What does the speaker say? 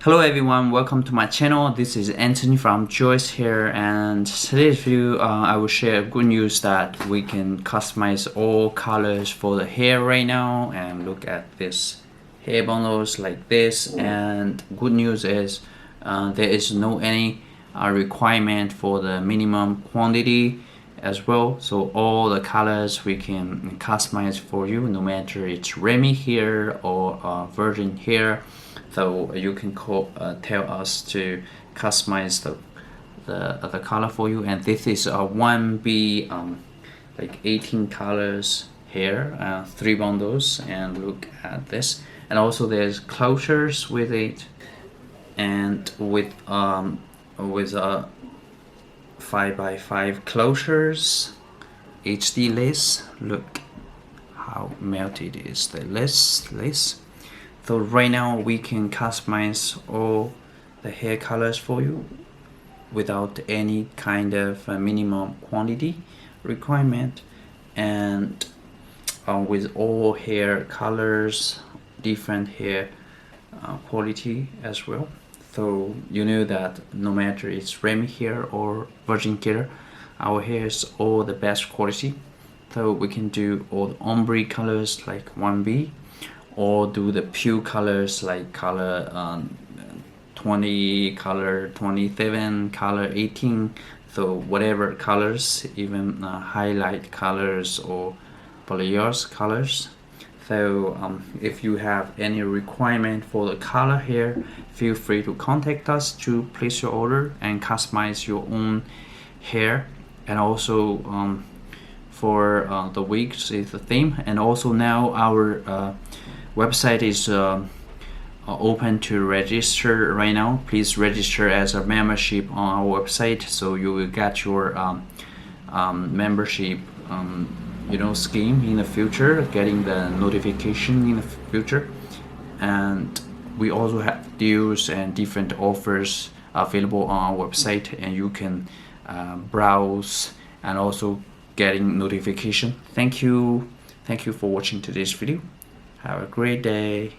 Hello everyone, welcome to my channel. This is Anthony from Joice Hair, and today's video I will share good news that we can customize all colors for the hair right now. And look at this hair bundles like this. And good news is there is no any requirement for the minimum quantity as well. So all the colors we can customize for you, no matter it's 𝐉𝐸 hair or virgin hair. So you can tell us to customize the color for you. And this is a 1B like 18 colors hair, 3 bundles. And look at this. And also there's closures with it, and with a 5x5 closures, HD lace. Look how melted is the lace. So right now we can customize all the hair colors for you without any kind of minimum quantity requirement, and with all hair colors, different hair quality as well. So you know that no matter it's 𝐉𝐸 hair or virgin hair, our hair is all the best quality. So we can do all the ombre colors like 1B, or do the pure colors like color 20, color 27, color 18. So whatever colors, even highlight colors or balayage colors. So if you have any requirement for the color here, feel free to contact us to place your order and customize your own hair. And also for the wigs is the theme. And also now our website is open to register right now. Please register as a membership on our website, so you will get your membership scheme in the future, getting the notification in the future. And we also have deals and different offers available on our website, and you can browse and also getting notification. Thank you for watching today's video. Have a great day.